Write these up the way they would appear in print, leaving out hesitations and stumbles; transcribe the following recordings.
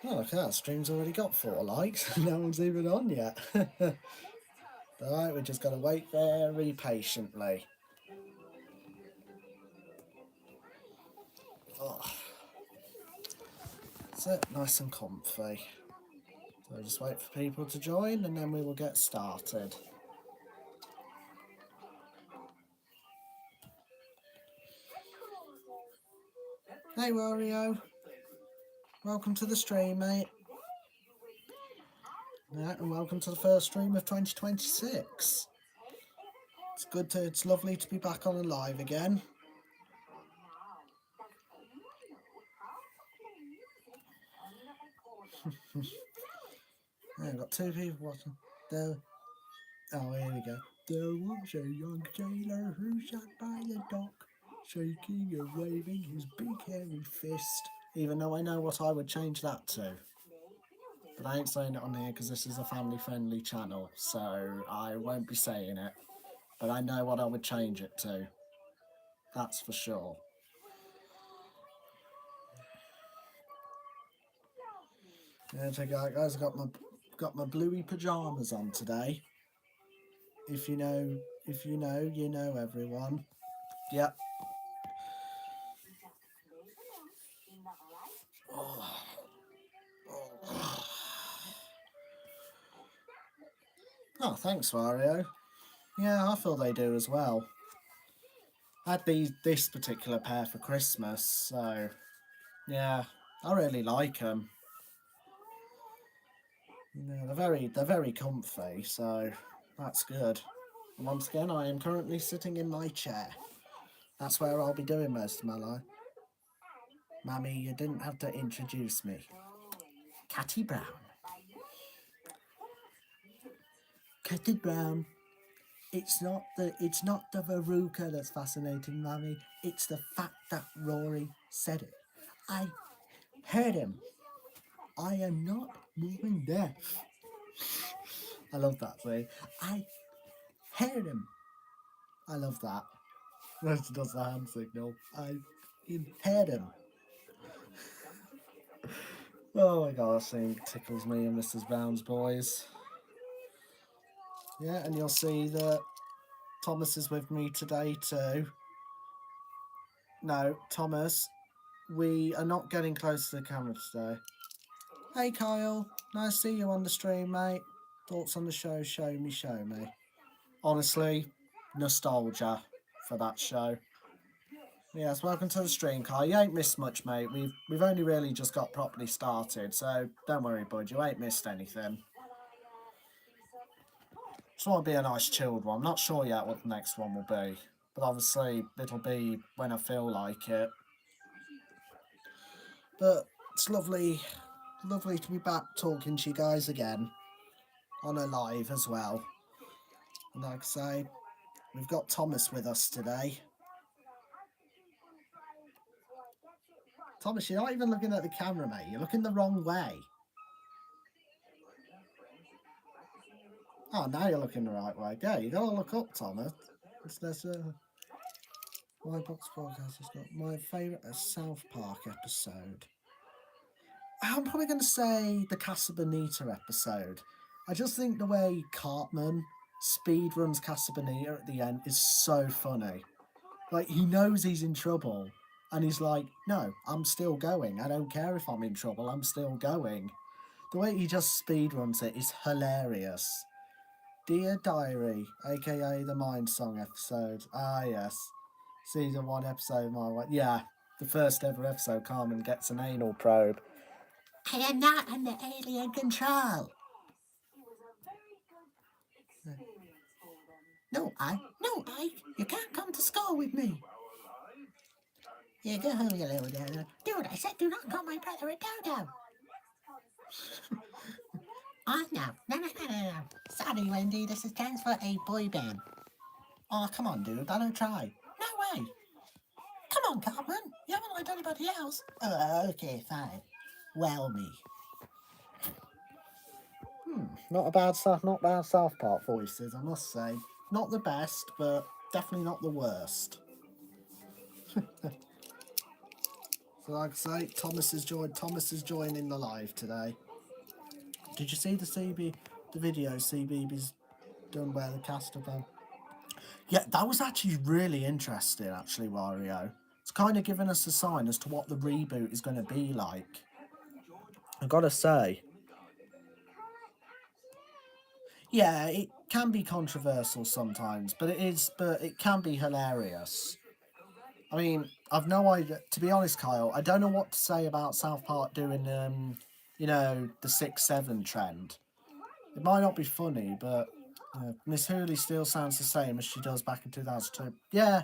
Oh, look at that. Stream's already got 4 likes. No one's even on yet. Alright, we just got to wait very patiently. Oh. That's it. Nice and comfy. So just wait for people to join and then we will get started. Hey Wario, welcome to the stream, mate. Yeah, and welcome to the first stream of 2026. It's lovely to be back on a live again. Yeah, I've got 2 people watching. Oh, here we go. There was a young sailor who sat by the dock, shaking and waving his big hairy fist. Even though I know what I would change that to. But I ain't saying it on here because this is a family-friendly channel, so I won't be saying it. But I know what I would change it to. That's for sure. Yeah, check it out, guys. I got my bluey pajamas on today. If you know, you know, everyone. Yep. Oh. Oh, thanks, Wario. Yeah, I feel they do as well. I had this particular pair for Christmas, so yeah, I really like them. Yeah, they're very comfy, so that's good. And once again, I am currently sitting in my chair. That's where I'll be doing most of my life. Mammy, you didn't have to introduce me. Catty Brown. Catty Brown. It's not the Veruca that's fascinating, Mammy. It's the fact that Rory said it. I heard him. I am not moving deaf. I love that thing. I heard him. I love that. When she does the hand signal. I heard him. Oh my god, that thing tickles me and Mrs. Brown's boys. Yeah, and you'll see that Thomas is with me today too. No, Thomas, we are not getting close to the camera today. Hey Kyle, nice to see you on the stream, mate. Thoughts on the show, show me. Honestly, nostalgia for that show. Yes, welcome to the stream, Kyle. You ain't missed much, mate. We've only really just got properly started, so don't worry, bud. You ain't missed anything. Just want to be a nice chilled one. I'm not sure yet what the next one will be, but obviously it'll be when I feel like it. But it's lovely to be back talking to you guys again on a live as well. And like I say, we've got Thomas with us today. Thomas, you're not even looking at the camera, mate. You're looking the wrong way. Oh, now you're looking the right way. Yeah, you gotta look up, Thomas. My box podcast has got my favourite South Park episode. I'm probably going to say the Casa Bonita episode. I just think the way Cartman speedruns Casa Bonita at the end is so funny. Like, he knows he's in trouble, and he's like, no, I'm still going. I don't care if I'm in trouble, I'm still going. The way he just speedruns it is hilarious. Dear Diary, aka the Mind Song episode. Ah, yes. Season 1, episode 1. Yeah, the first ever episode, Carmen gets an anal probe. I am not under alien control. No, Ike, you can't come to school with me. Yeah, go home, you little dodo. Dude, I said do not call my brother a dodo. Oh, no. Sorry, Wendy, this is stands for a boy band. Oh, come on, dude, I don't try. No way. Come on, Cartman. You haven't liked anybody else. Okay, fine. Well, me. Not bad South Park voices, I must say. Not the best, but definitely not the worst. So like I say, Thomas is joining the live today. Did you see the video CBeebies done where the cast of them? Yeah, that was actually really interesting, actually, Wario. It's kind of giving us a sign as to what the reboot is going to be like. I gotta say. Yeah, it can be controversial sometimes, but it can be hilarious. I mean, I've no idea, to be honest, Kyle, I don't know what to say about South Park doing, the 6-7 trend. It might not be funny, but Miss Hurley still sounds the same as she does back in 2002. Yeah,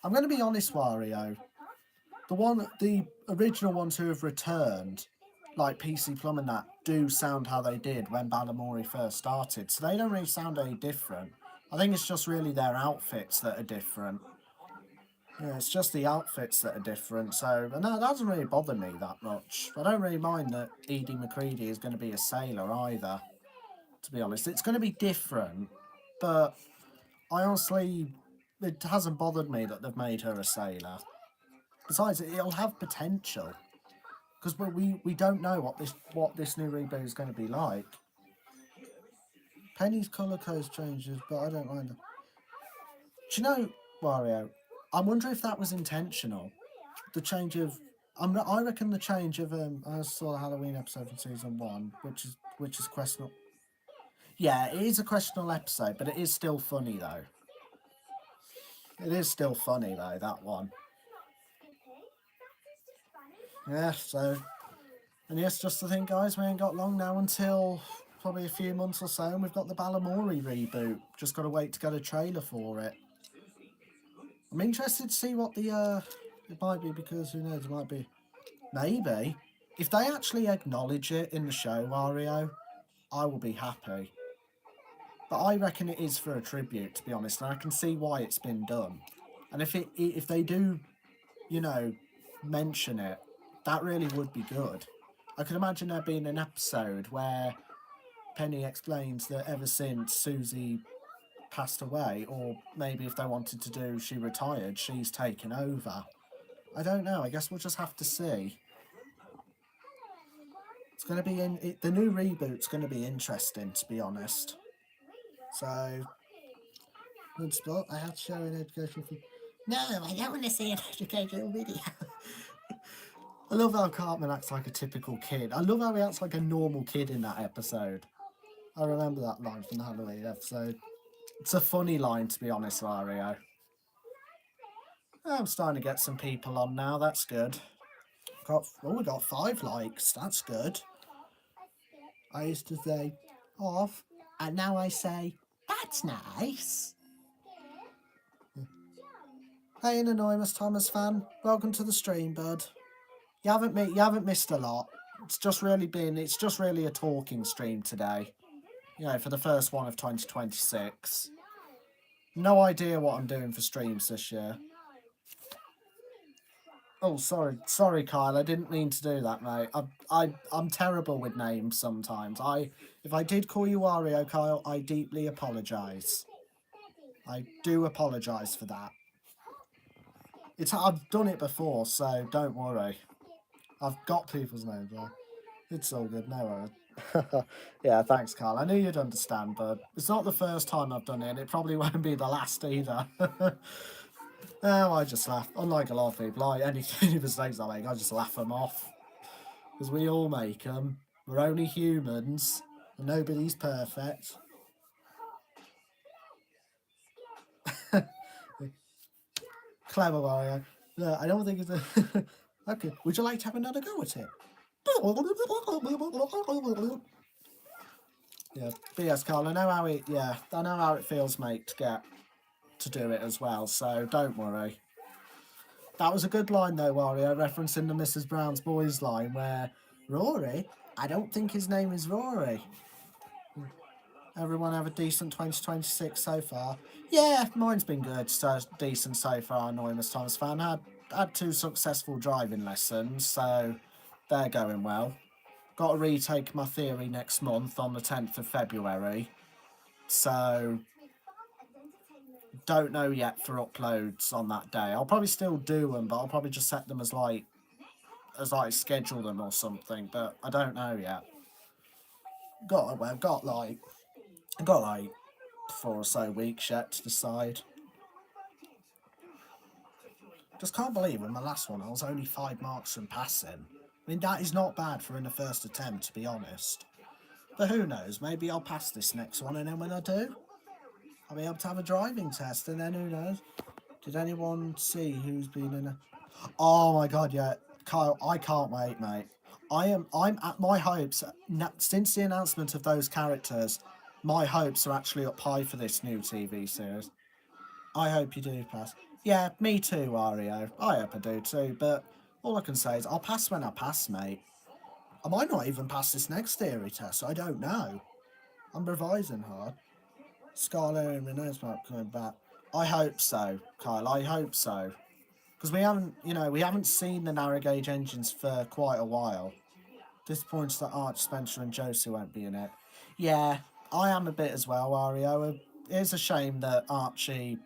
I'm going to be honest, Wario. The original ones who have returned, like PC Plum and that, do sound how they did when Balamory first started. So they don't really sound any different. I think it's just really their outfits that are different. Yeah, it's just the outfits that are different. So, no, that doesn't really bother me that much. I don't really mind that Edie McCready is going to be a sailor either, to be honest. It's going to be different, but I honestly, it hasn't bothered me that they've made her a sailor. Besides, it'll have potential. Because we don't know what this new reboot is going to be like. Penny's colour code changes, but I don't mind. Do you know, Wario? I wonder if that was intentional. The change of, I reckon the change of I saw the Halloween episode from season 1, which is questionable. Yeah, it is a questionable episode, but it is still funny though. It is still funny though, that one. Yeah, so, and yes, just to think, guys, we ain't got long now until probably a few months or so, and we've got the Balamory reboot. Just got to wait to get a trailer for it. I'm interested to see what the, it might be, because who knows, it might be, maybe, if they actually acknowledge it in the show, Wario, I will be happy. But I reckon it is for a tribute, to be honest, and I can see why it's been done. And if they do, mention it, that really would be good. I could imagine there being an episode where Penny explains that ever since Susie passed away, or maybe if they wanted to do she retired, she's taken over. I don't know. I guess we'll just have to see. It's going to be the new reboot's going to be interesting, to be honest. So, good spot. I have to show an educational video. No, I don't want to see an educational video. I love how Cartman acts like a typical kid. I love how he acts like a normal kid in that episode. I remember that line from the Halloween episode. It's a funny line, to be honest, Wario. I'm starting to get some people on now. That's good. We got 5 likes. That's good. I used to say off, and now I say that's nice. Hey, an anonymous Thomas fan. Welcome to the stream, bud. You haven't missed a lot. It's just really a talking stream today. For the first one of 2026. No idea what I'm doing for streams this year. Oh, sorry, Kyle. I didn't mean to do that, mate. I'm terrible with names sometimes. If I did call you Wario, Kyle, I deeply apologise. I do apologise for that. I've done it before, so don't worry. I've got people's names there. It's all good, no worries. Yeah, thanks, Carl. I knew you'd understand, but it's not the first time I've done it, and it probably won't be the last either. I just laugh. Unlike a lot of people, any mistakes I make, I just laugh them off. Because we all make them. We're only humans, and nobody's perfect. Clever, Wario. No, I don't think it's a... Okay, would you like to have another go at it? Yeah, but yes, Carl, I know how it feels, mate, to do it as well, so don't worry. That was a good line though, Wario, referencing the Mrs. Brown's Boys line where Rory? I don't think his name is Rory. Everyone have a decent 2026 so far? Yeah, mine's been good, so decent so far, Anonymous Thomas fan. Had 2 successful driving lessons, so they're going well. Got to retake my theory next month on the 10th of February. So, don't know yet for uploads on that day. I'll probably still do them, but I'll probably just set them as like as like schedule them or something, but I don't know yet. Got like 4 or so weeks yet to decide. Just can't believe in my last one I was only 5 marks from passing. I mean, that is not bad for in the first attempt, to be honest. But who knows, maybe I'll pass this next one, and then when I do, I'll be able to have a driving test, and then who knows? Did anyone see who's been in a... Oh my god, yeah. Kyle, I can't wait, mate. I'm at my hopes, since the announcement of those characters, my hopes are actually up high for this new TV series. I hope you do pass. Yeah, me too, Wario. I hope I do too, but all I can say is I'll pass when I pass, mate. I might not even pass this next theory test, I don't know. I'm revising hard. Scarlet and Renee's not coming back. I hope so, Kyle, I hope so. Because we haven't seen the narrow gauge engines for quite a while. Disappointed that Arch, Spencer and Josie won't be in it. Yeah, I am a bit as well, Wario. It is a shame that Archie,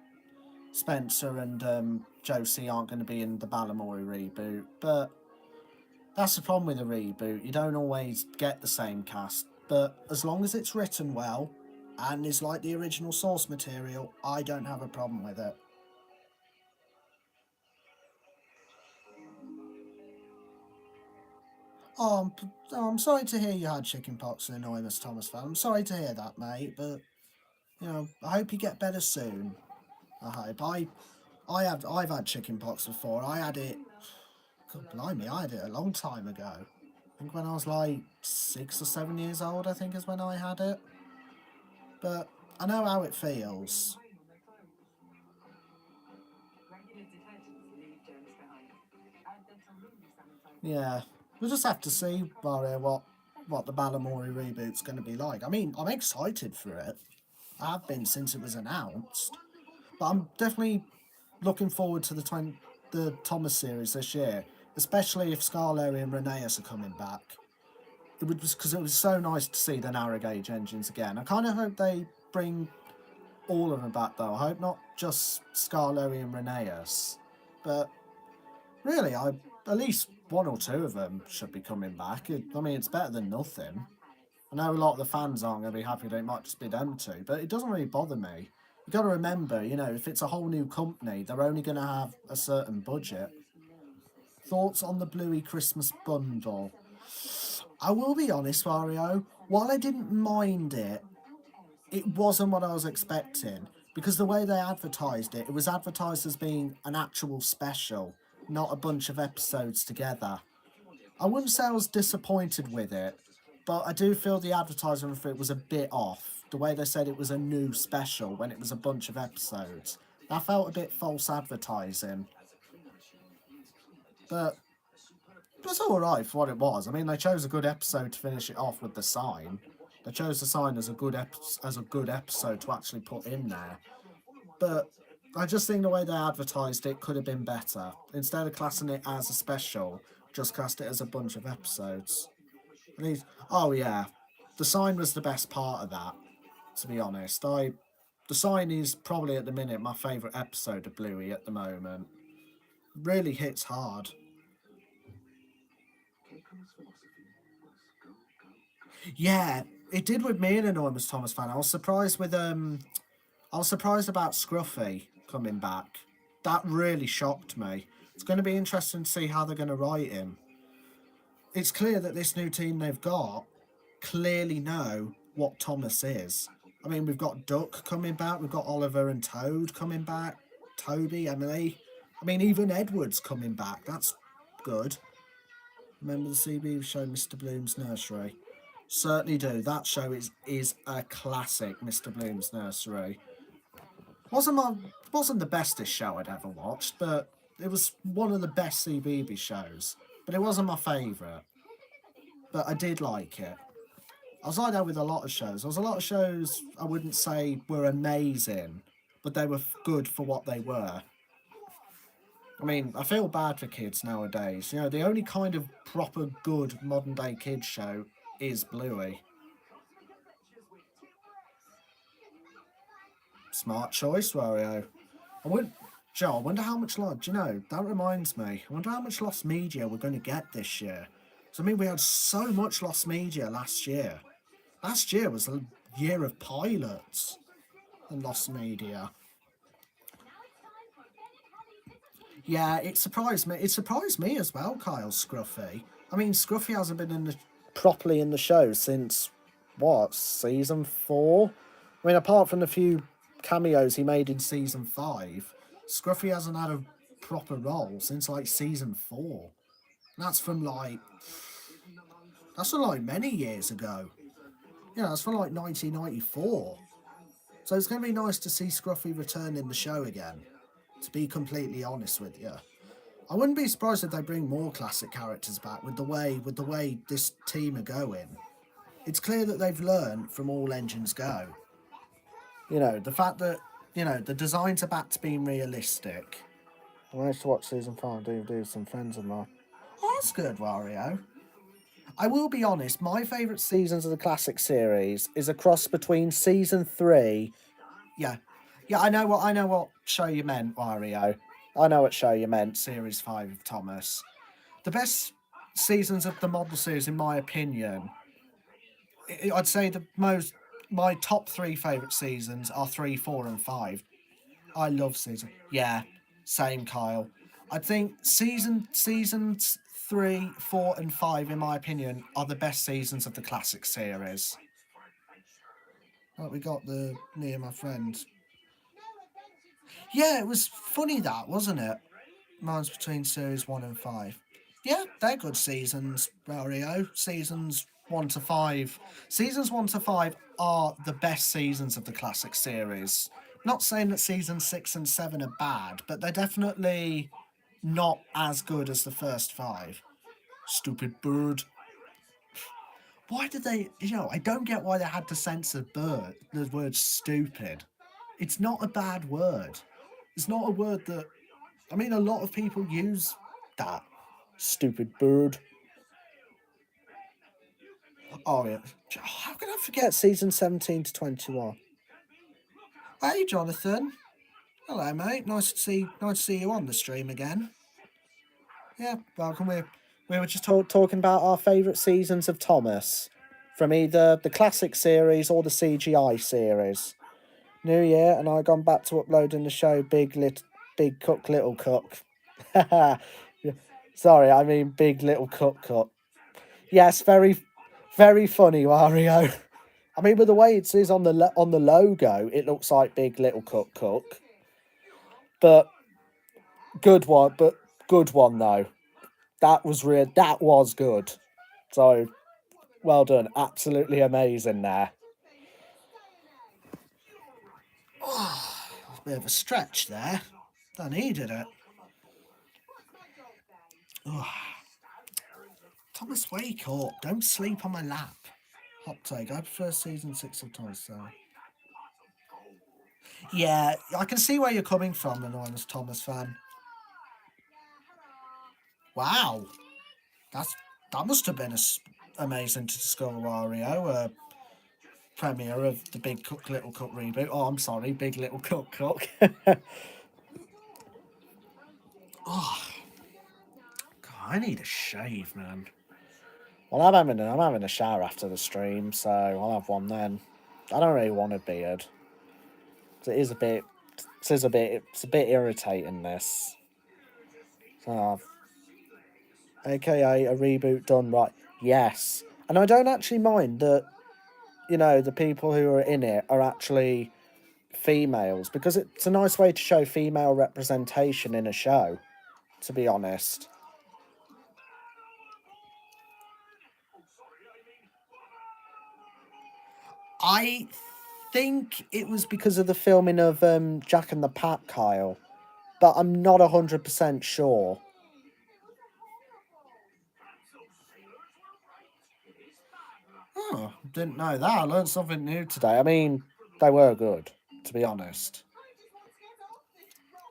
Spencer and Josie aren't going to be in the Balamory reboot, but that's the problem with a reboot. You don't always get the same cast, but as long as it's written well and is like the original source material, I don't have a problem with it. I'm sorry to hear you had chickenpox and annoyance, Thomas fan. I'm sorry to hear that, mate, but I hope you get better soon. I hope. I've had chickenpox before. I had it. God blimey, I had it a long time ago. I think when I was like 6 or 7 years old, I think is when I had it. But I know how it feels. Yeah, we'll just have to see, Mario, what the Balamory reboot's going to be like. I mean, I'm excited for it. I have been since it was announced. But I'm definitely looking forward to the Thomas series this year, especially if Scarlet and Rheneas are coming back. Because it was so nice to see the narrow gauge engines again. I kind of hope they bring all of them back, though. I hope not just Scarlet and Rheneas, but really, at least one or two of them should be coming back. I mean, it's better than nothing. I know a lot of the fans aren't going to be happy that it might just be them two, but it doesn't really bother me. You got to remember, if it's a whole new company, they're only going to have a certain budget. Thoughts on the Bluey Christmas bundle? I will be honest, Wario. While I didn't mind it, it wasn't what I was expecting. Because the way they advertised it, it was advertised as being an actual special, not a bunch of episodes together. I wouldn't say I was disappointed with it, but I do feel the advertisement for it was a bit off. The way they said it was a new special when it was a bunch of episodes. That felt a bit false advertising. But it was alright for what it was. I mean, they chose a good episode to finish it off with the sign. They chose the sign as a good episode to actually put in there. But I just think the way they advertised it could have been better. Instead of classing it as a special, just cast it as a bunch of episodes. Oh yeah, the sign was the best part of that, to be honest. The sign is probably at the minute my favourite episode of Bluey at the moment. Really hits hard. Yeah, it did with me, an enormous Thomas fan. I was surprised about Scruffy coming back. That really shocked me. It's going to be interesting to see how they're going to write him. It's clear that this new team they've got clearly know what Thomas is. I mean, we've got Duck coming back, we've got Oliver and Toad coming back, Toby, Emily. I mean, even Edward's coming back. That's good. Remember the CB show Mr. Bloom's Nursery? Certainly do. That show is a classic, Mr. Bloom's Nursery. Wasn't the bestest show I'd ever watched, but it was one of the best CBeebies shows. But it wasn't my favourite. But I did like it. I was like that with a lot of shows. There was a lot of shows I wouldn't say were amazing, but they were good for what they were. I mean, I feel bad for kids nowadays. The only kind of proper good modern day kids show is Bluey. Smart choice, Wario. Joe, I wonder how much, do you know, that reminds me, I wonder how much lost media we're going to get this year. So, I mean, we had so much lost media last year. Last year was a year of pilots and lost media. Yeah, it surprised me. It surprised me as well, Kyle Scruffy. I mean, Scruffy hasn't been properly in the show since, what, season 4? I mean, apart from the few cameos he made in season 5, Scruffy hasn't had a proper role since, like, season 4. And that's from, like, many years ago. Yeah, that's from, like, 1994. So it's going to be nice to see Scruffy return in the show again, to be completely honest with you. I wouldn't be surprised if they bring more classic characters back with the way this team are going. It's clear that they've learned from All Engines Go. You know, the fact that, you know, the designs are back to being realistic. I managed to watch season 5 do some friends of mine. Oh, that's good, Wario. I will be honest, my favourite seasons of the classic series is a cross between season 3. Yeah. Yeah, I know what show you meant, Wario. I know what show you meant, series 5 of Thomas. The best seasons of the model series, in my opinion, I'd say my top 3 favourite seasons are 3, 4 and 5. I love season. Yeah, same, Kyle. I think seasons 3, 4 and 5, in my opinion, are the best seasons of the classic series. Oh, we got me and my friend. Yeah, it was funny that, wasn't it? Mine's between series 1 and 5. Yeah, they're good seasons, Mario. Seasons 1 to 5. Seasons 1 to 5 are the best seasons of the classic series. Not saying that seasons 6 and 7 are bad, but they're definitely not as good as the first 5. Stupid bird. Why did they, I don't get why they had to censor the word stupid. It's not a bad word. It's not a word that, I mean, a lot of people use that. Stupid bird. Oh, yeah. How can I forget season 17 to 21? Hey, Jonathan. Hello, mate. Nice to see you on the stream again. Yeah, welcome. We were just talking about our favourite seasons of Thomas, from either the classic series or the CGI series. New Year, and I gone back to uploading the show Big Cook Little Cook. Sorry, I mean Big Little Cook. Yes, very, very funny, Wario. I mean, with the way it says on the logo, it looks like Big Little Cook. But good one. Though. That was real. That was good. So, well done. Absolutely amazing there. Oh, a bit of a stretch there. I needed it. Oh. Thomas, wake up. Don't sleep on my lap. Hot take. I prefer season 6 of Toy Story. Yeah, I can see where you're coming from, Anonymous Thomas fan. Wow. That must have been amazing to discover, Wario. Premiere of the Big Cook Little Cook reboot. Oh, I'm sorry, Big Little Cook. Oh, God, I need a shave, man. Well, I'm having a shower after the stream, so I'll have one then. I don't really want a beard. It's a bit irritating, this. So, AKA a reboot done right. Yes. And I don't actually mind that, the people who are in it are actually females, because it's a nice way to show female representation in a show, to be honest. I think it was because of the filming of Jack and the Pack, Kyle, but I'm not 100% sure. Oh, didn't know that. I learned something new today. I mean, they were good, to be honest.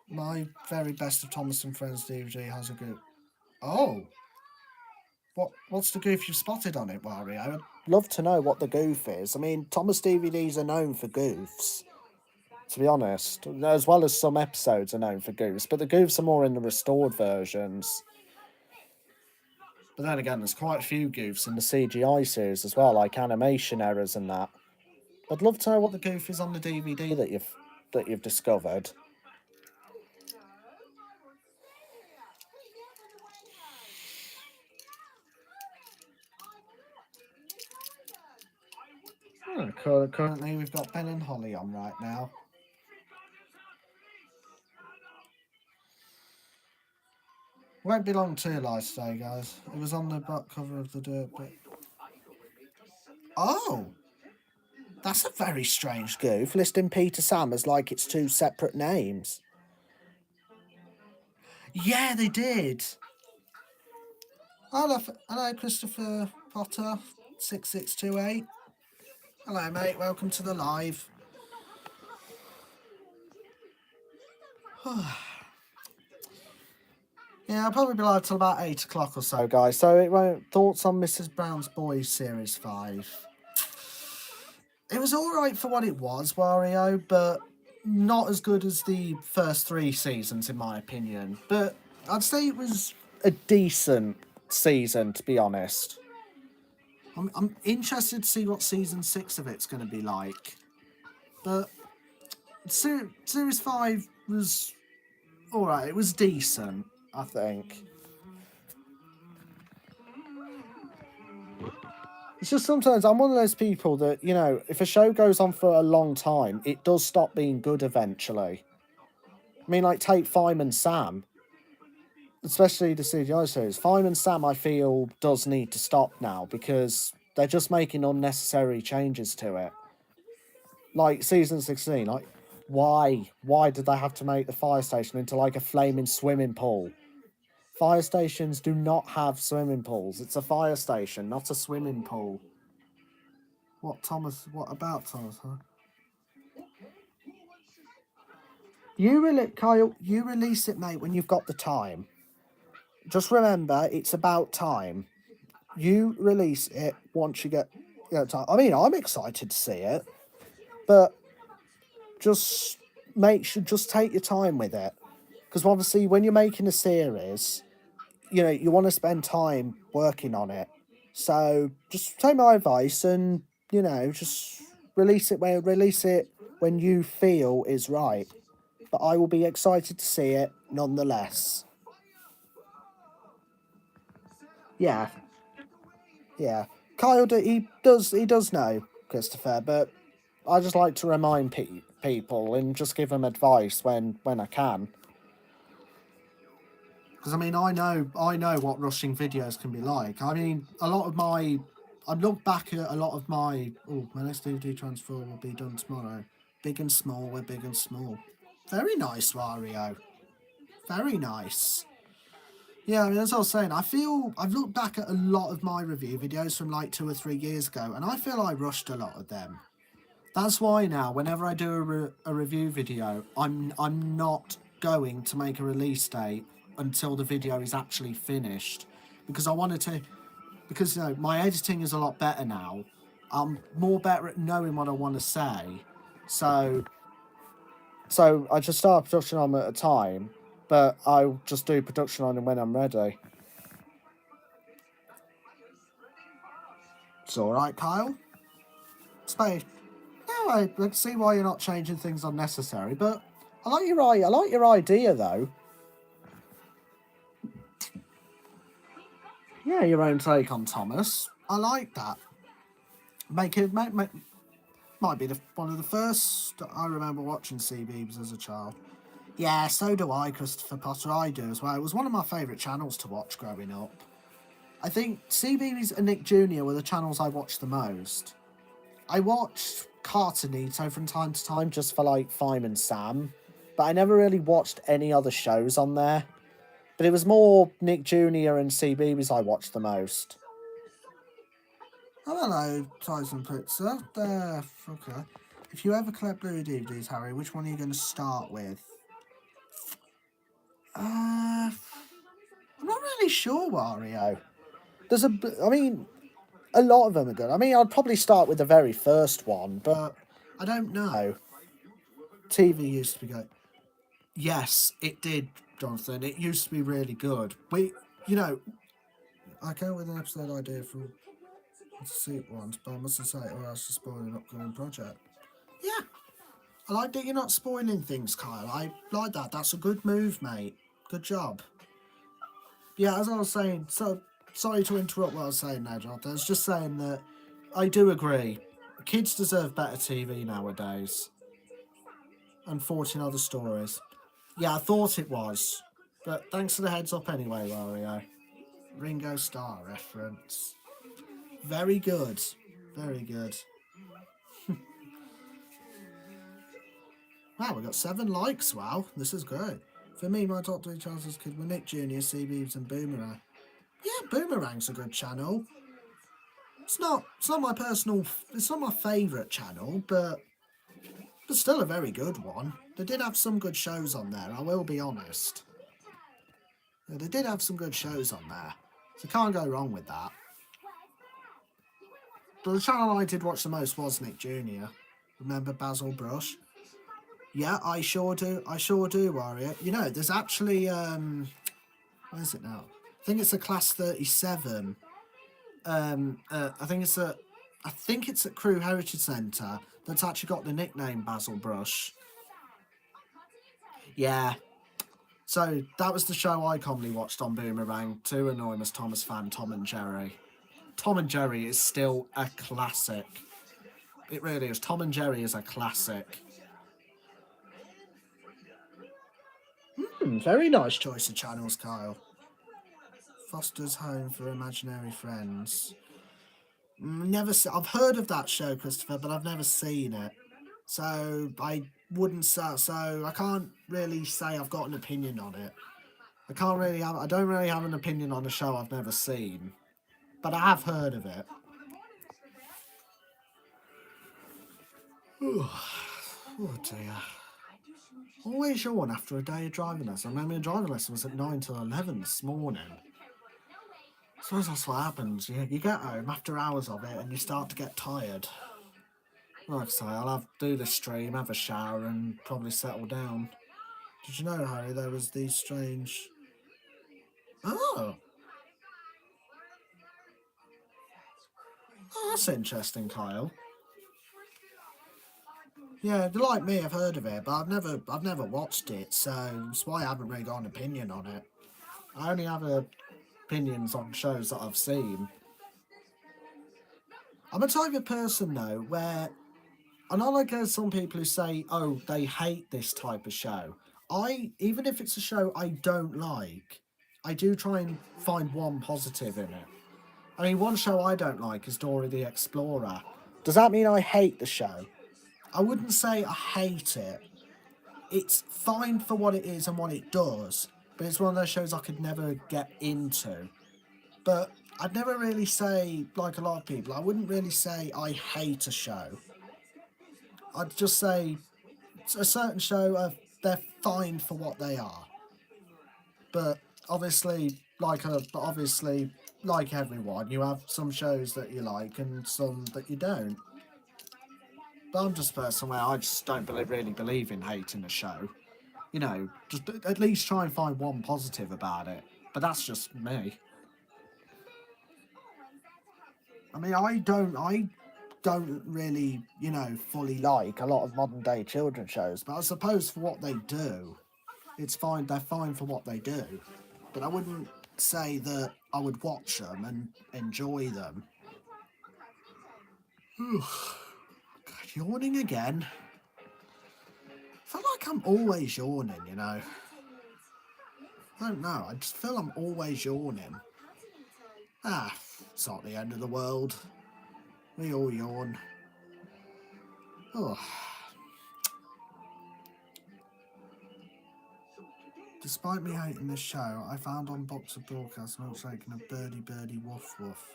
My very best of Thomas and Friends DVD has a goof. Oh. What's the goof you've spotted on it, Wario? I'd love to know what the goof is. I mean, Thomas DVDs are known for goofs. to be honest. As well as some episodes are known for goofs, but the goofs are more in the restored versions. But then again, there's quite a few goofs in the CGI series as well, like animation errors and that. I'd love to know what the goof is on the DVD that you've discovered. Currently, we've got Ben and Holly on right now. Won't be long too, like today, guys. It was on the back cover of the Dirt Bit. Oh! That's a very strange goof, listing Peter Sam as like it's two separate names. Yeah, they did. Hello, Christopher Potter, 6628. Hello, mate. Welcome to the live. Yeah, I'll probably be live till about 8 o'clock or so, guys. So it won't. Thoughts on Mrs. Brown's Boys Series 5? It was alright for what it was, Wario, but not as good as the first 3 seasons, in my opinion. But I'd say it was a decent season, to be honest. I'm interested to see what season 6 of it's going to be like. But Series 5 was alright. It was decent, I think. It's just sometimes I'm one of those people that, you know, if a show goes on for a long time, it does stop being good eventually. I mean, like, take Fireman Sam. Especially the CGI series. Fireman Sam, I feel, does need to stop now because they're just making unnecessary changes to it. Like, season 16, like, why? Why did they have to make the fire station into, like, a flaming swimming pool? Fire stations do not have swimming pools. It's a fire station, not a swimming pool. What about Thomas, huh? Kyle, you release it, mate, when you've got the time. Just remember, it's about time. You release it once you get time. I mean, I'm excited to see it, but just take your time with it. Because obviously, when you're making a series, you know, you want to spend time working on it. So just take my advice and, you know, just release it when you feel is right. But I will be excited to see it nonetheless. Yeah. Yeah. Kyle, he does know, Christopher, but I just like to remind people and just give them advice when I can. Because, I mean, I know what rushing videos can be like. I mean, I look back at a lot of my... Oh, my next DVD transfer will be done tomorrow. Big and small, we're big and small. Very nice, Wario. Very nice. Yeah, I mean, as I was saying, I feel I've looked back at a lot of my review videos from like 2 or 3 years ago, and I feel I rushed a lot of them. That's why now, whenever I do a review video, I'm not going to make a release date until the video is actually finished, because I wanted to, because you know, my editing is a lot better now. I'm more better at knowing what I want to say, so I just start production on at a time, but I'll just do production on them when I'm ready. It's all right, Kyle. Spade. Yeah, I can see why you're not changing things unnecessary, but I like your idea though. Yeah, your own take on Thomas. I like that. Might be one of the first I remember watching CBeebies as a child. Yeah, so do I, Christopher Potter. I do as well. It was one of my favourite channels to watch growing up. I think CBeebies and Nick Jr. were the channels I watched the most. I watched Cartoonito from time to time just for like Fireman Sam, but I never really watched any other shows on there. But it was more Nick Jr. and CBeebies I watched the most. Oh, hello, Tyson Pritzer. There, okay. If you ever collect Blu-ray DVDs, Harry, which one are you going to start with? I'm not really sure, Wario. I mean, a lot of them are good. I mean, I'd probably start with the very first one, but I don't know. TV used to be good. Yes, it did, Jonathan. It used to be really good. I came up with an episode idea for the suit once, but I mustn't say it or else to spoil an upcoming project. Yeah, I like that you're not spoiling things, Kyle. I like that. That's a good move, mate. Good job. Yeah, as I was saying, so sorry to interrupt what I was saying there, Jonathan. I was just saying that I do agree. Kids deserve better TV nowadays. And 14 other stories. Yeah, I thought it was. But thanks for the heads up anyway, Wario. Ringo Starr reference. Very good. Very good. Wow, we got 7 likes. Wow, this is great. For me, my top 3 childhood kids were Nick Jr., Seabeeves and Boomerang. Yeah, Boomerang's a good channel. It's not my personal... It's not my favourite channel, but still a very good one. They did have some good shows on there, I will be honest. Yeah, they did have some good shows on there. So can't go wrong with that. But the channel I did watch the most was Nick Jr. Remember Basil Brush? Yeah, I sure do. I sure do, Wario. You know, there's actually where is it now? I think it's a class 37. I think it's at Crewe Heritage Centre that's actually got the nickname Basil Brush. Yeah. So that was the show I commonly watched on Boomerang. Too enormous Thomas fan, Tom and Jerry. Tom and Jerry is still a classic. It really is. Tom and Jerry is a classic. Very nice choice of channels, Kyle. Foster's Home for Imaginary Friends. I've heard of that show, Christopher, but I've never seen it. So I wouldn't say. So I can't really say I've got an opinion on it. I don't really have an opinion on a show I've never seen, but I have heard of it. Oh dear. Always yawn after a day of driving lesson. I remember my driving lesson was at 9 till 11 this morning. I suppose that's what happens. You get home after hours of it and you start to get tired. Like I say, I'll do this stream, have a shower and probably settle down. Did you know, Harry, there was these strange... Oh, that's interesting, Kyle. Yeah, like me, I've heard of it, but I've never watched it, so that's why I haven't really got an opinion on it. I only have opinions on shows that I've seen. I'm a type of person, though, where I know like there's some people who say, oh, they hate this type of show. Even if it's a show I don't like, I do try and find one positive in it. I mean, one show I don't like is Dora the Explorer. Does that mean I hate the show? I wouldn't say I hate it. It's fine for what it is and what it does, but it's one of those shows I could never get into. But I'd never really say, like a lot of people, I wouldn't really say I hate a show. I'd just say a certain show, they're fine for what they are. But obviously, like everyone, you have some shows that you like and some that you don't. But I'm just a person where I just don't really believe in hating a show. You know, just at least try and find one positive about it. But that's just me. I mean, I don't really, fully like a lot of modern day children's shows. But I suppose for what they do, it's fine. They're fine for what they do. But I wouldn't say that I would watch them and enjoy them. God, yawning again. I feel like I'm always yawning, I don't know. I just feel I'm always yawning. It's not the end of the world. We all yawn. Oh. Despite me hating this show, I found on Box of Broadcast milkshaking of Birdie Birdie Woof Woof.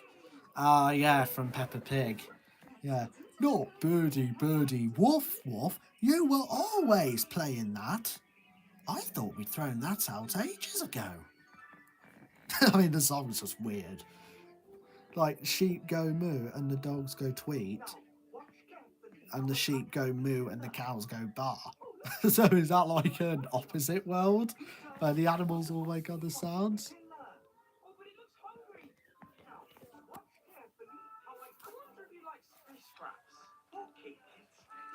Ah, yeah, from Peppa Pig. Yeah. Not Birdie Birdie Woof Woof. You were always playing that. I thought we'd thrown that out ages ago. I mean, the song's just weird. Like, sheep go moo and the dogs go tweet. And the sheep go moo and the cows go bar. So is that like an opposite world where the animals all make other sounds?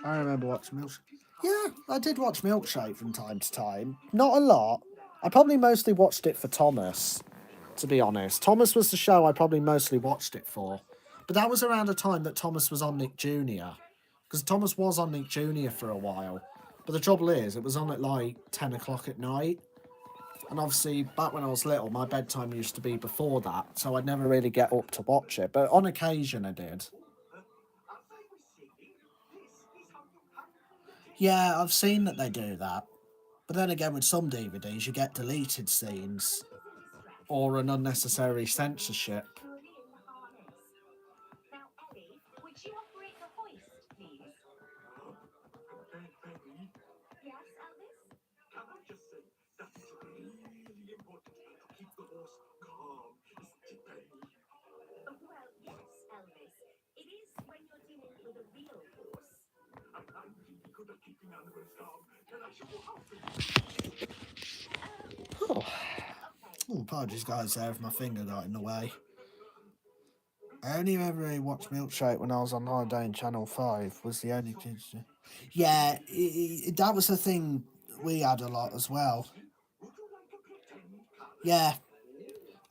I remember watching Milkshake. Yeah, I did watch Milkshake from time to time. Not a lot. I probably mostly watched it for Thomas, to be honest. Thomas was the show I probably mostly watched it for. But that was around a time that Thomas was on Nick Jr. Because Thomas was on Nick Jr. for a while. But the trouble is, it was on at like 10 o'clock at night. And obviously, back when I was little, my bedtime used to be before that. So I'd never really get up to watch it. But on occasion, I did. Yeah, I've seen that they do that. But then again, with some DVDs, you get deleted scenes or an unnecessary censorship. Oh, apologies, guys, there if my finger got in the way. I only ever really watched Milkshake when I was on holiday in Channel 5. Was the only kids. Yeah, that was the thing we had a lot as well. Yeah,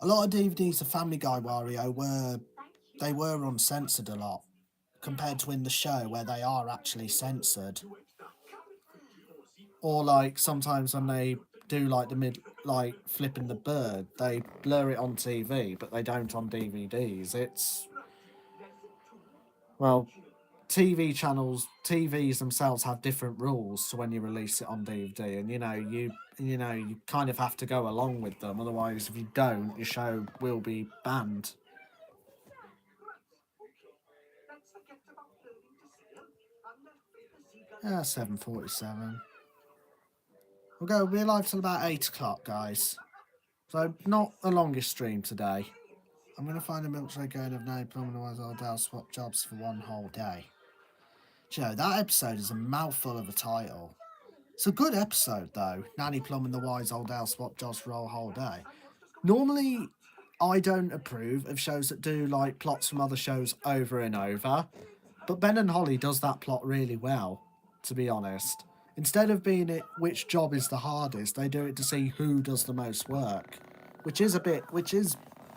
a lot of DVDs of Family Guy Wario were uncensored a lot compared to in the show where they are actually censored. Or like sometimes when they do like flipping the bird, they blur it on TV, but they don't on DVDs. It's well, TV channels, TVs themselves have different rules to when you release it on DVD, and you kind of have to go along with them. Otherwise, if you don't, your show will be banned. Yeah, 7:47. We'll be live till about 8 o'clock, guys. So not the longest stream today. I'm gonna find a milkshake going of no plum, otherwise I'll swap jobs for one whole day. Joe, that episode is a mouthful of a title. It's a good episode though. Nanny Plum and the Wise Old Owl swap jobs for a whole day. Normally, I don't approve of shows that do like plots from other shows over and over, but Ben and Holly does that plot really well, to be honest. Instead of being it which job is the hardest, they do it to see who does the most work, which is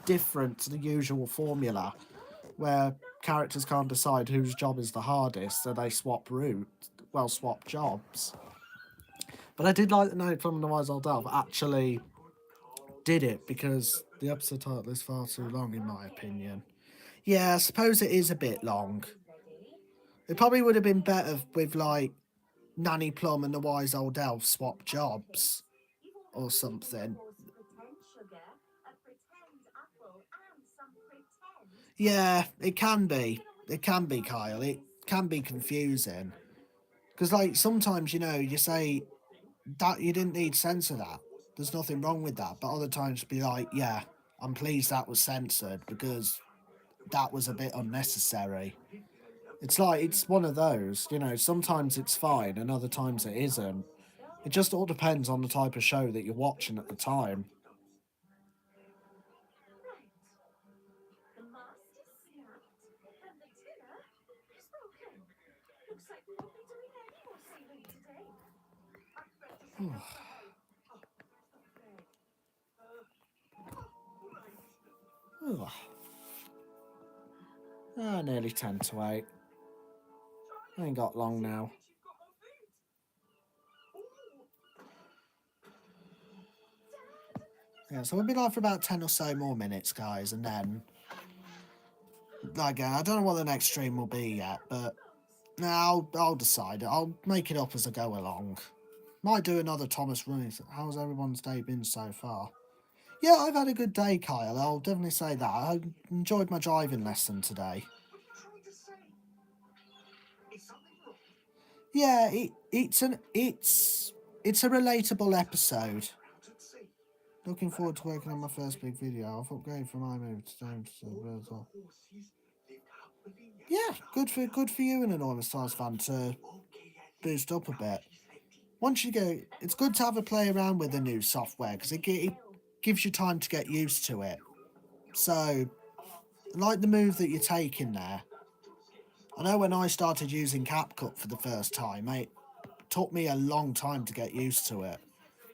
different to the usual formula where characters can't decide whose job is the hardest, so they swap jobs. But I did like that No Plum and the Wise Old Elf actually did it because the episode title is far too long, in my opinion. Yeah, I suppose it is a bit long. It probably would have been better with like Nanny Plum and the Wise Old Elf swap jobs or something. Yeah, it can be. It can be, Kyle. It can be confusing. Because, like, sometimes, you say that you didn't need censor that. There's nothing wrong with that. But other times, be like, yeah, I'm pleased that was censored because that was a bit unnecessary. It's like, it's one of those, sometimes it's fine and other times it isn't. It just all depends on the type of show that you're watching at the time. Nearly 10 to 8. I ain't got long now. Yeah, so we'll be live for about 10 or so more minutes, guys, and then again, I don't know what the next stream will be yet, but I'll decide. I'll make it up as I go along. Might do another Thomas Running. How's everyone's day been so far? Yeah, I've had a good day, Kyle. I'll definitely say that. I enjoyed my driving lesson today. Yeah, it's a relatable episode. Looking forward to working on my first big video. I've upgraded from iMovie to Stone as well. Yeah, good for you and Enormous Stars fan to boost up a bit. once you go, it's good to have a play around with the new software because it gives you time to get used to it. So, I like the move that you're taking there. I know when I started using CapCut for the first time, it took me a long time to get used to it.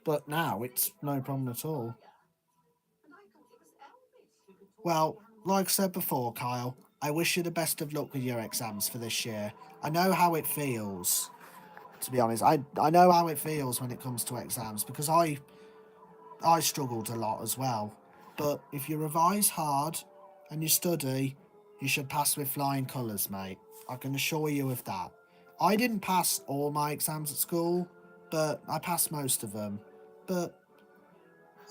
But now it's no problem at all. Well, like I said before, Kyle, I wish you the best of luck with your exams for this year. I know how it feels, to be honest. I know how it feels when it comes to exams because I struggled a lot as well. But if you revise hard and you study, you should pass with flying colours, mate. I can assure you of that. I didn't pass all my exams at school, but I passed most of them. But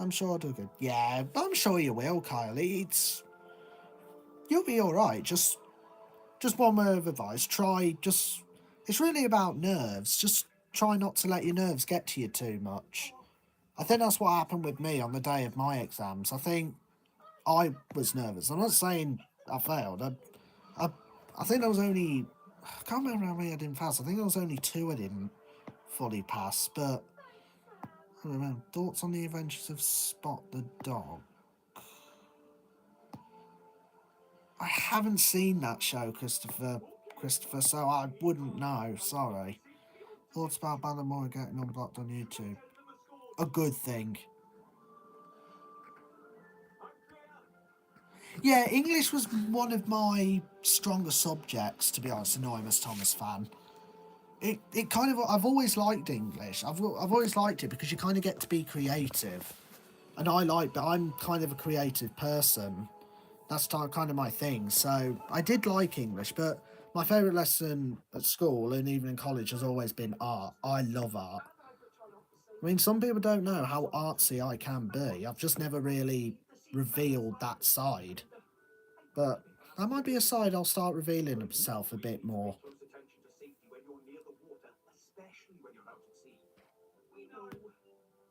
I'm sure I'll do good. Yeah, I'm sure you will, Kyle. You'll be alright. Just one word of advice. It's really about nerves. Just try not to let your nerves get to you too much. I think that's what happened with me on the day of my exams. I think I was nervous. I'm not saying I failed. I think there was only... I can't remember how many I didn't pass. I think there was only 2 I didn't fully pass, but... I don't know. Thoughts on the adventures of Spot the dog? I haven't seen that show, Christopher, so I wouldn't know. Sorry. Thoughts about Ballamore getting unblocked on YouTube? A good thing. Yeah, English was one of my stronger subjects, to be honest, Anonymous Thomas fan. It kind of... I've always liked English. I've always liked it because you kind of get to be creative. And I'm kind of a creative person. That's kind of my thing. So I did like English, but my favourite lesson at school and even in college has always been art. I love art. I mean, some people don't know how artsy I can be. I've just never really revealed that side. But that might be a side I'll start revealing myself a bit more.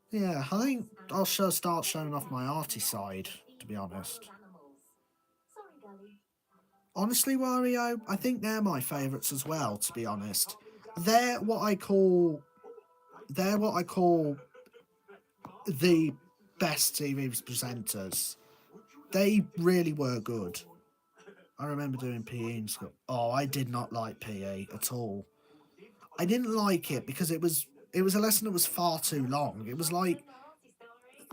Yeah, I think I'll start showing off my arty side, to be honest. Honestly, Wario, I think they're my favourites as well, to be honest. They're what I call the best TV presenters. They really were good. I remember doing PE in school. Oh, I did not like PE at all. I didn't like it because it was a lesson that was far too long. It was like,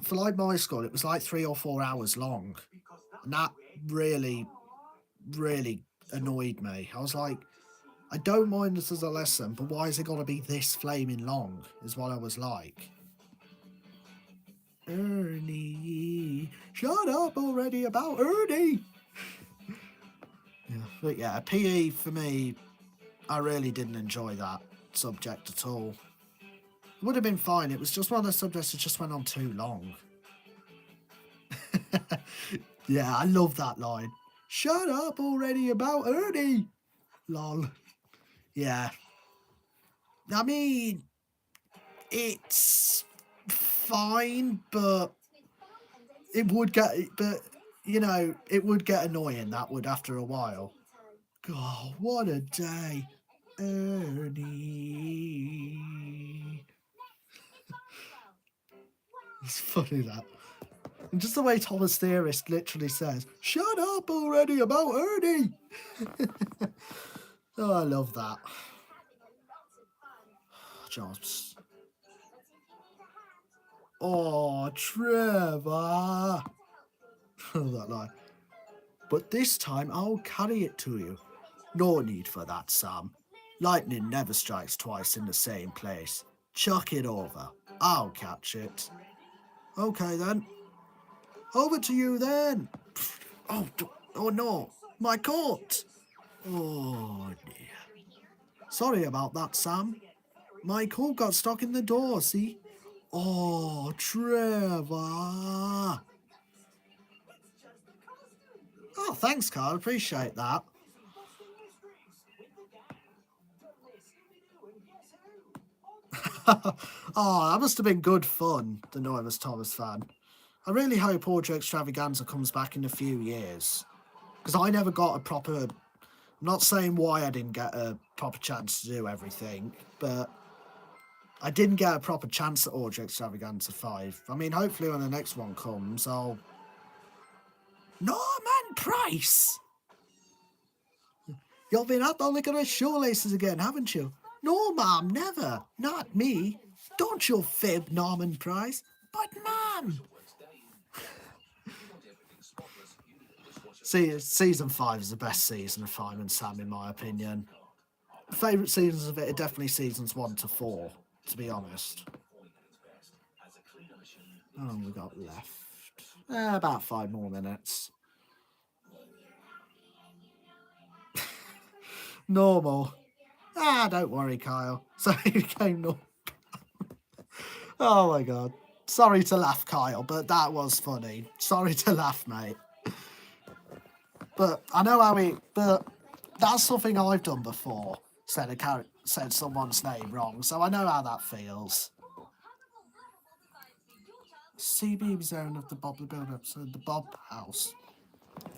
for like my school, it was like 3 or 4 hours long. And that really, really annoyed me. I was like, I don't mind this as a lesson, but why is it got to be this flaming long, is what I was like. Ernie, shut up already about Ernie! Yeah, but yeah, PE for me, I really didn't enjoy that subject at all. It would have been fine, it was just one of those subjects that just went on too long. Yeah, I love that line. Shut up already about Ernie! Lol. Yeah. I mean, it's fine, but it would get annoying, that would, after a while. God, what a day. Ernie. It's funny, that. And just the way Thomas Theorist literally says, shut up already about Ernie. Oh, I love that. Jobs. Oh, Trevor. That line. But this time I'll carry it to you. No need for that, Sam. Lightning never strikes twice in the same place. Chuck it over. I'll catch it. Okay, then. Over to you, then. Oh no. My coat. Oh, dear. Sorry about that, Sam. My coat got stuck in the door, see? Oh, Trevor. Oh, thanks, Carl. Appreciate that. Oh, that must have been good fun, the Anonymous Thomas fan. I really hope Audio Extravaganza comes back in a few years. Because I never got a proper... I'm not saying why I didn't get a proper chance to do everything, but I didn't get a proper chance at Orgy Extravaganza 5. I mean, hopefully when the next one comes, I'll... Norman Price! You've been out on looking at shoelaces again, haven't you? No, ma'am, never. Not me. Don't you fib, Norman Price. But, ma'am... See, season 5 is the best season of Fireman Sam, in my opinion. Favourite seasons of it are definitely seasons 1 to 4, to be honest. How long we got left? About 5 more minutes. Normal. Don't worry, Kyle. So he became normal. Oh my god. Sorry to laugh, Kyle, but that was funny. Sorry to laugh, mate. But I know how he... But that's something I've done before. Said someone's name wrong, so I know how that feels. CB zone of the Bob the Builder episode, the Bob House.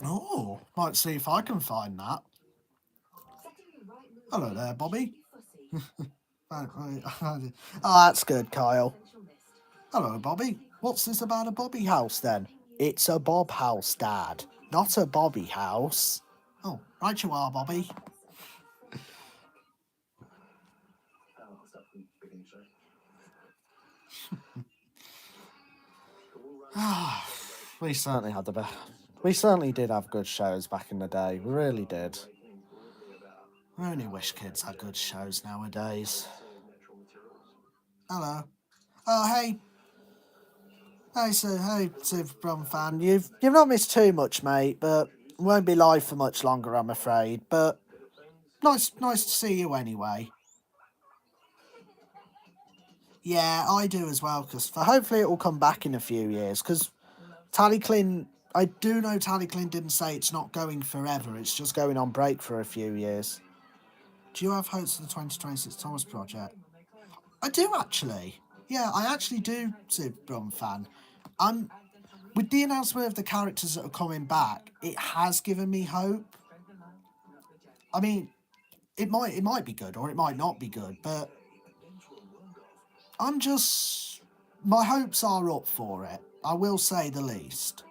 Oh, might see if I can find that. Hello there, Bobby. Oh, that's good, Kyle. Hello, Bobby. What's this about a Bobby house, then? It's a Bob house, Dad. Not a Bobby house. Oh, right you are, Bobby. We certainly had the best. We certainly did have good shows back in the day. We really did. I only wish kids had good shows nowadays. Hello. Oh, hey. Hey, Super Brum fan. You've not missed too much, mate, but won't be live for much longer, I'm afraid. But nice to see you anyway. Yeah, I do as well, because hopefully it will come back in a few years, because Tallyclin, I do know Tallyclin didn't say it's not going forever, it's just going on break for a few years. Do you have hopes for the 2026 Thomas project? I do, actually. Yeah, I actually do, Super Brum fan. With the announcement of the characters that are coming back, it has given me hope. I mean, it might be good, or it might not be good, but my hopes are up for it. I will say the least.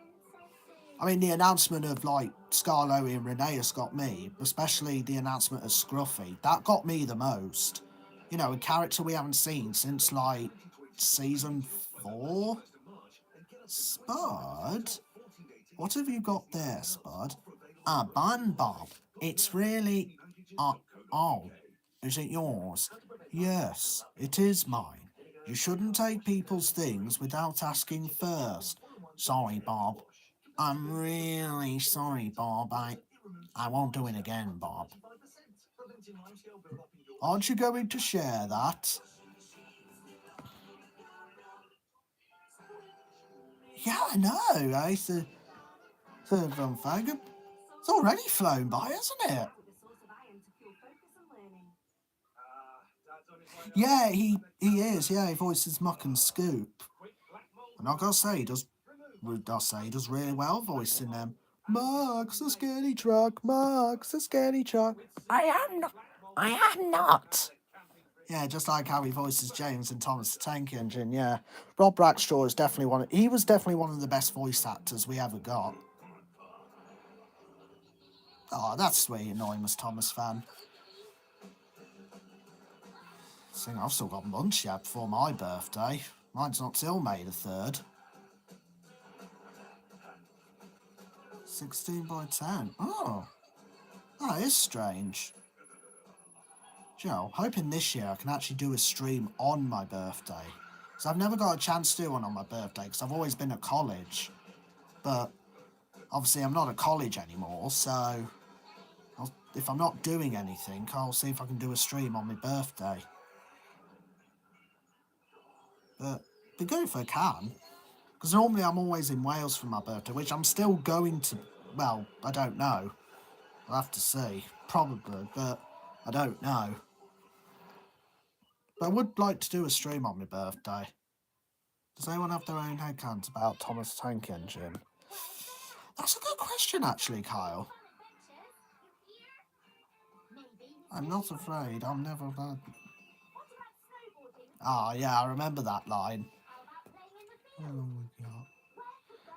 I mean, the announcement of, like, Scarlowy and Rheneas got me, especially the announcement of Scruffy. That got me the most. You know, a character we haven't seen since, like, season 4? Spud? What have you got there, Spud? A bun, Bob. It's really... oh, is it yours? Yes, it is mine. You shouldn't take people's things without asking first. Sorry, Bob. I'm really sorry, Bob. I won't do it again, Bob. Aren't you going to share that? Yeah, I know. It's the third from Faggot. It's already flown by, hasn't it? Yeah, he is. Yeah, he voices Muck and Scoop. And I gotta say, he does really well voicing them. Muck's a skinny truck. Muck's a skinny truck. I am not. Yeah, just like how he voices James and Thomas the Tank Engine, yeah. Rob Rackstraw is definitely he was definitely one of the best voice actors we ever got. Oh, that's sweet, Anonymous Thomas fan. I've still got months yet before my birthday. Mine's not till May the 3rd. 16 by 10. Oh, that is strange. Joe, hoping this year I can actually do a stream on my birthday. Because I've never got a chance to do one on my birthday because I've always been at college. But obviously I'm not at college anymore, so if I'm not doing anything, I'll see if I can do a stream on my birthday. But it'd be good if I can. Because normally I'm always in Wales for my birthday, which I'm still going to... Well, I don't know. I'll have to see. Probably, but I don't know. But I would like to do a stream on my birthday. Does anyone have their own headcanons about Thomas Tank Engine? That's a good question, actually, Kyle. I'm not afraid. I'm never... Ah, yeah, I remember that line. How long we got?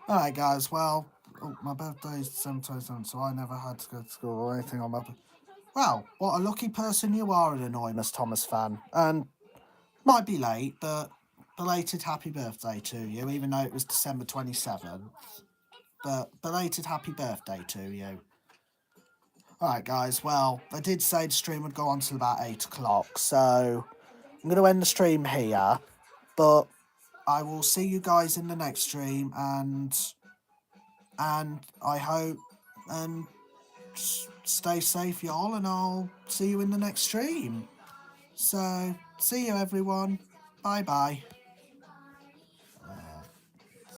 Alright, guys, well, my birthday's December 27th, so I never had to go to school or anything on my... Well, what a lucky person you are, an Anonymous Thomas fan. And might be late, but belated happy birthday to you, even though it was December 27th. But belated happy birthday to you. Alright, guys, well, I did say the stream would go on till about 8 o'clock, so I'm going to end the stream here, but I will see you guys in the next stream, and I hope, stay safe, y'all, and I'll see you in the next stream. So, see you, everyone. Bye-bye.